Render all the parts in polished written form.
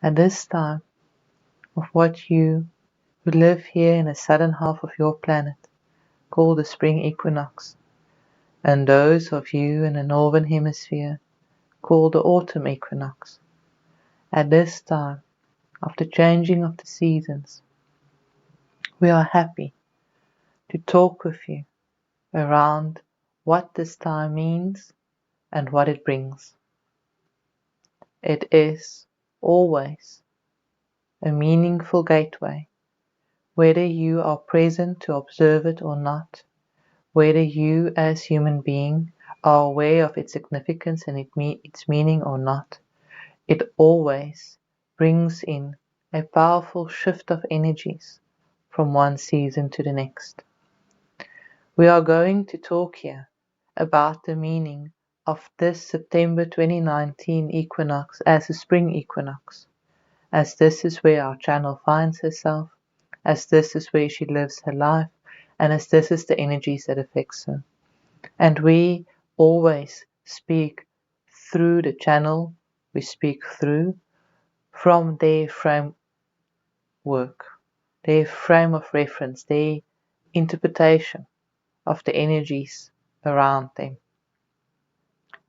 At this time of what you who live here in the southern half of your planet call the spring equinox, and those of you in the northern hemisphere call the autumn equinox. At this time of the changing of the seasons, we are happy to talk with you around what this time means and what it brings. It is always a meaningful gateway, whether you are present to observe it or not, whether you as human being are aware of its significance and its meaning or not. It always brings in a powerful shift of energies from one season to the next. We are going to talk here about the meaning of this September 2019 equinox as a spring equinox, as this is where our channel finds herself, as this is where she lives her life, and as this is the energies that affects her. And we always speak through the channel, we speak through from their framework, their frame of reference, their interpretation of the energies around them.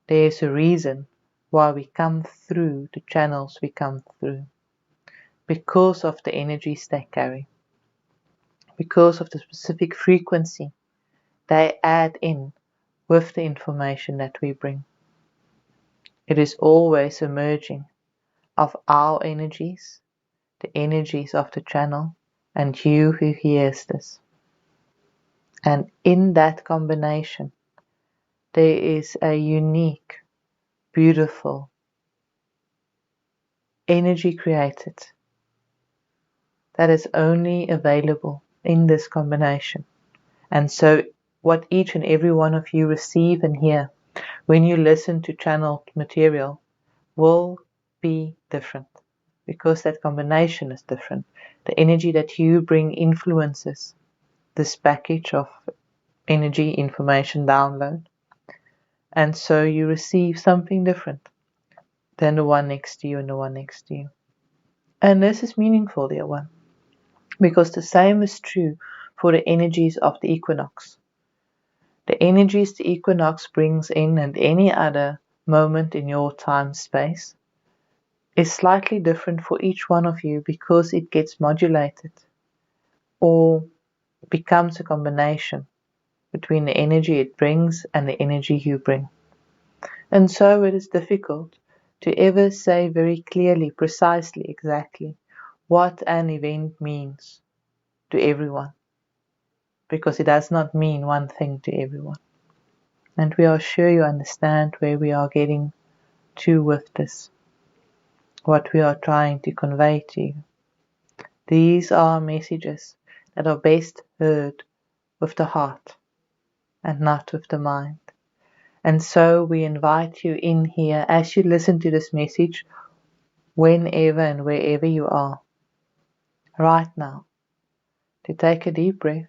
There is a reason why we come through the channels we come through, because of the energies they carry, because of the specific frequency they add in with the information that we bring. It is always a merging of our energies, the energies of the channel, and you who hears this. And in that combination, there is a unique, beautiful energy created that is only available in this combination. And so what each and every one of you receive and hear when you listen to channeled material will be different, because that combination is different. The energy that you bring influences this package of energy information download, and so you receive something different than the one next to you and the one next to you. And this is meaningful, dear one, because the same is true for the energies of the equinox. The energies the equinox brings in and any other moment in your time space is slightly different for each one of you, because it gets modulated or becomes a combination between the energy it brings and the energy you bring. And so it is difficult to ever say very clearly, precisely, exactly what an event means to everyone, because it does not mean one thing to everyone. And we are sure you understand where we are getting to with this, what we are trying to convey to you. These are messages that are best heard with the heart and not with the mind. And so we invite you in here as you listen to this message, whenever and wherever you are, right now, to take a deep breath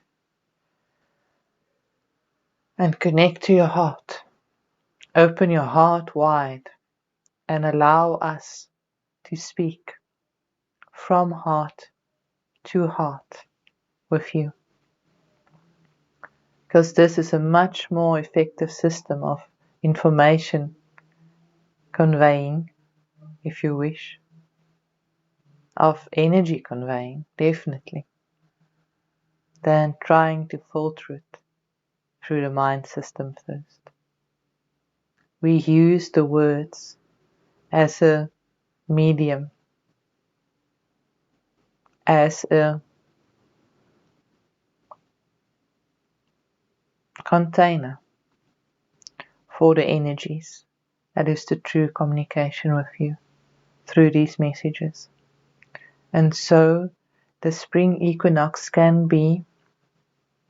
and connect to your heart. Open your heart wide and allow us to speak from heart to heart with you. Because this is a much more effective system of information conveying, if you wish, of energy conveying, definitely, than trying to filter it through the mind system first. We use the words as a medium, as a container for the energies. That is the true communication with you through these messages. And so the spring equinox can be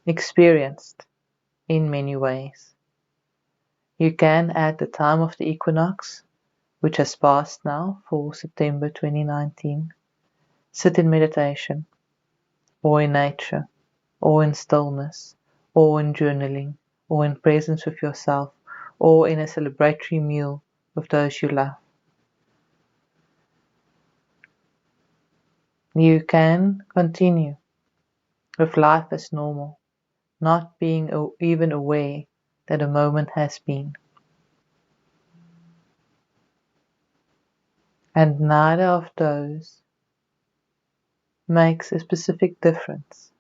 experienced in many ways. You can, at the time of the equinox, which has passed now for September 2019, sit in meditation, or in nature, or in stillness, or in journaling, or in presence with yourself, or in a celebratory meal with those you love. You can continue with life as normal, not being even aware that a moment has been. And neither of those makes a specific difference,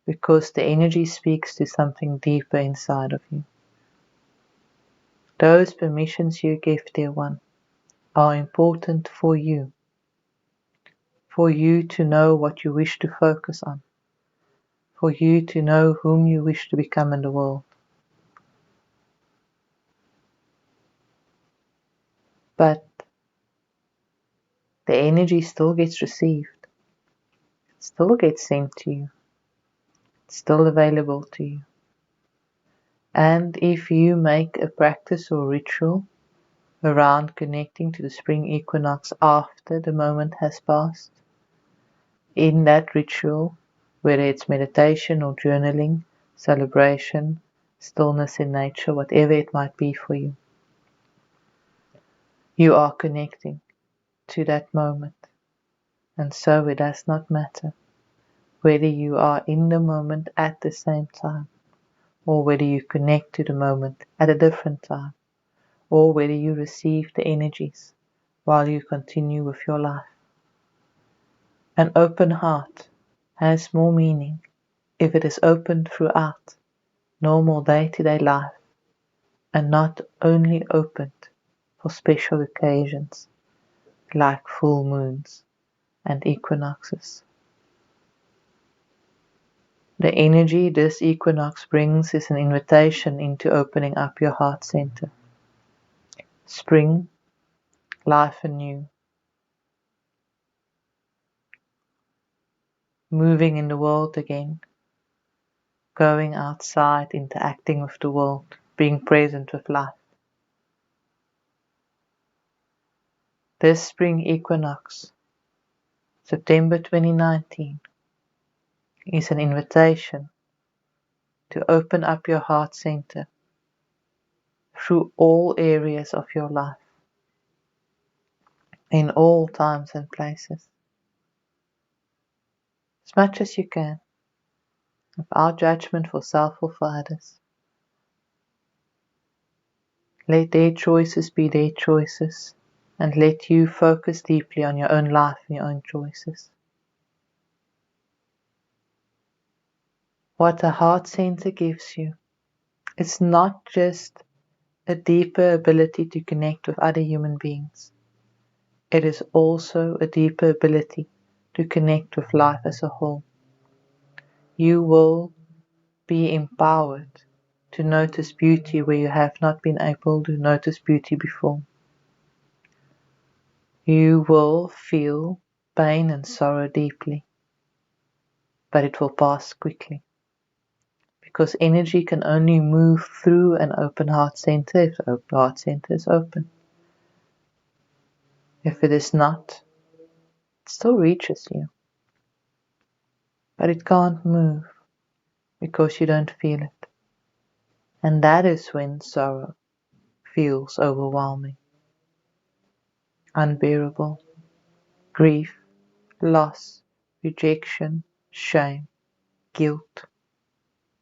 because the energy speaks to something deeper inside of you. Those permissions you give, dear one, are important for you to know what you wish to focus on, for you to know whom you wish to become in the world. But the energy still gets received, still gets sent to you, it's still available to you. And if you make a practice or ritual around connecting to the spring equinox after the moment has passed, in that ritual, whether it's meditation or journaling, celebration, stillness in nature, whatever it might be for you, you are connecting to that moment. And so it does not matter whether you are in the moment at the same time, or whether you connect to the moment at a different time, or whether you receive the energies while you continue with your life. An open heart has more meaning if it is open throughout normal day-to-day life and not only opened for special occasions like full moons and equinoxes. The energy this equinox brings is an invitation into opening up your heart center. Spring, life anew, moving in the world again, going outside, interacting with the world, being present with life. This spring equinox, September 2019, is an invitation to open up your heart center through all areas of your life, in all times and places, as much as you can, without judgment for self or for others. Let their choices be their choices, and let you focus deeply on your own life and your own choices. What a heart center gives you is not just a deeper ability to connect with other human beings. It is also a deeper ability to connect with life as a whole. You will be empowered to notice beauty where you have not been able to notice beauty before. You will feel pain and sorrow deeply, but it will pass quickly, because energy can only move through an open heart center if the open heart center is open. If it is not, it still reaches you, but it can't move because you don't feel it. And that is when sorrow feels overwhelming, unbearable, grief, loss, rejection, shame, guilt,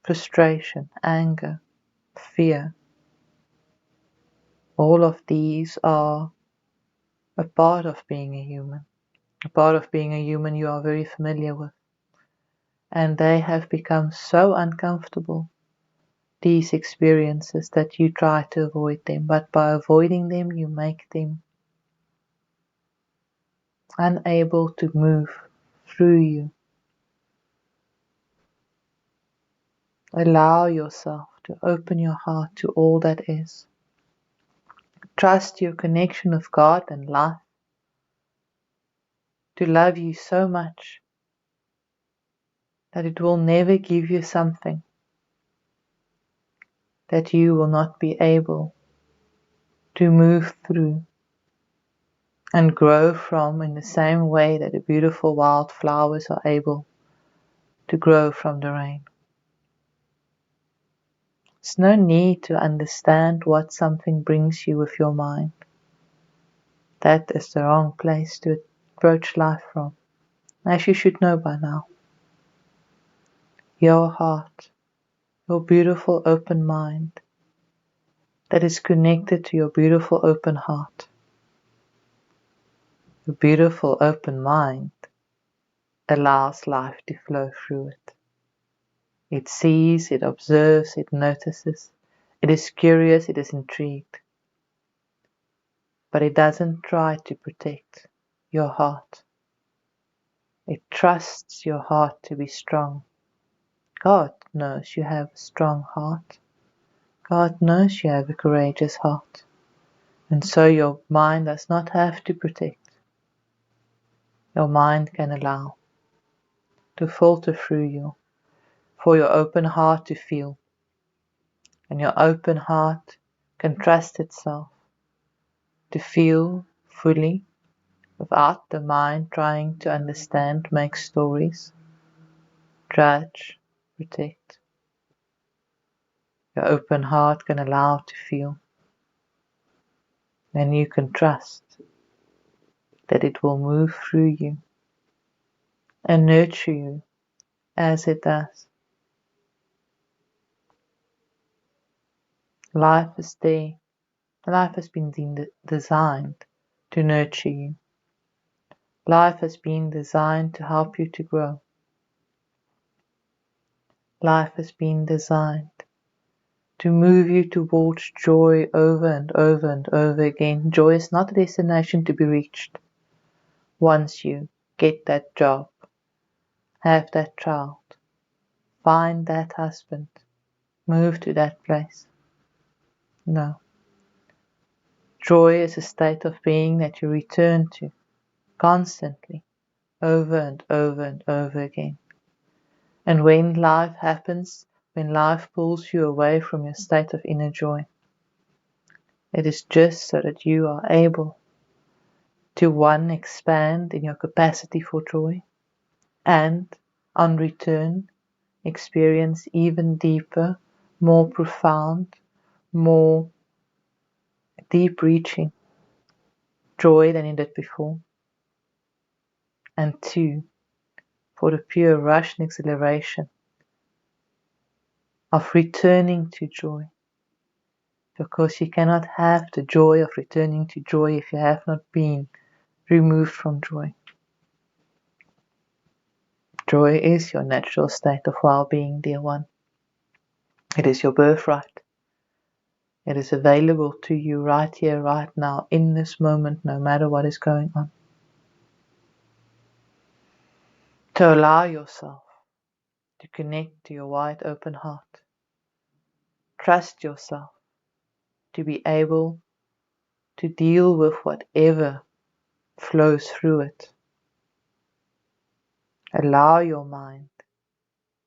frustration, anger, fear. All of these are a part of being a human. A part of being a human you are very familiar with. And they have become so uncomfortable, these experiences, that you try to avoid them. But by avoiding them, you make them unable to move through you. Allow yourself to open your heart to all that is. Trust your connection with God and life to love you so much that it will never give you something that you will not be able to move through and grow from, in the same way that the beautiful wild flowers are able to grow from the rain. There's no need to understand what something brings you with your mind. That is the wrong place to approach life from, as you should know by now. Your heart, your beautiful open mind, that is connected to your beautiful open heart. Your beautiful open mind allows life to flow through it. It sees, it observes, it notices, it is curious, it is intrigued. But it doesn't try to protect your heart. It trusts your heart to be strong. God knows you have a strong heart. God knows you have a courageous heart. And so your mind does not have to protect. Your mind can allow to filter through you for your open heart to feel. And your open heart can trust itself to feel fully without the mind trying to understand, make stories, judge, protect. Your open heart can allow to feel. Then you can trust that it will move through you and nurture you as it does. Life is there. Life has been designed to nurture you. Life has been designed to help you to grow. Life has been designed to move you towards joy over and over and over again. Joy is not a destination to be reached. Once you get that job, have that child, find that husband, move to that place. No. Joy is a state of being that you return to constantly, over and over and over again. And when life happens, when life pulls you away from your state of inner joy, it is just so that you are able to, one, expand in your capacity for joy, and on return, experience even deeper, more profound, more deep-reaching joy than you did before. And two, for the pure rush and exhilaration of returning to joy. Because you cannot have the joy of returning to joy if you have not been removed from joy. Joy is your natural state of well-being, dear one. It is your birthright. It is available to you right here, right now, in this moment, no matter what is going on. To allow yourself to connect to your wide open heart. Trust yourself to be able to deal with whatever flows through it. Allow your mind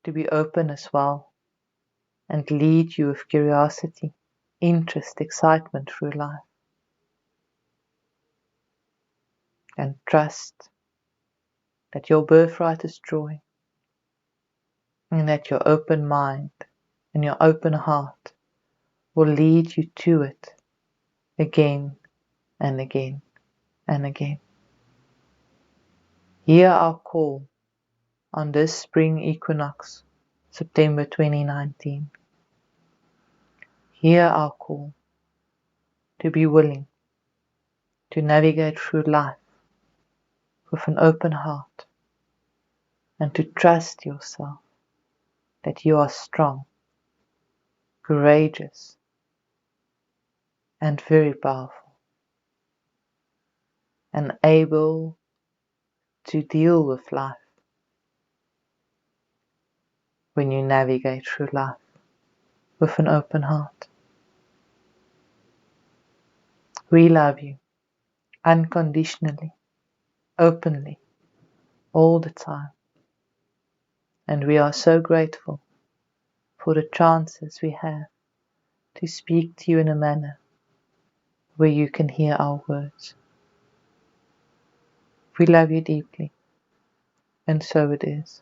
to be open as well and lead you with curiosity, interest, excitement through life. And trust that your birthright is joy, and that your open mind and your open heart will lead you to it again and again and again. Hear our call on this spring equinox, September 2019. Hear our call to be willing to navigate through life with an open heart and to trust yourself that you are strong, courageous, and very powerful, and able to deal with life when you navigate through life with an open heart. We love you unconditionally, openly, all the time, and we are so grateful for the chances we have to speak to you in a manner where you can hear our words. We love you deeply, and so it is.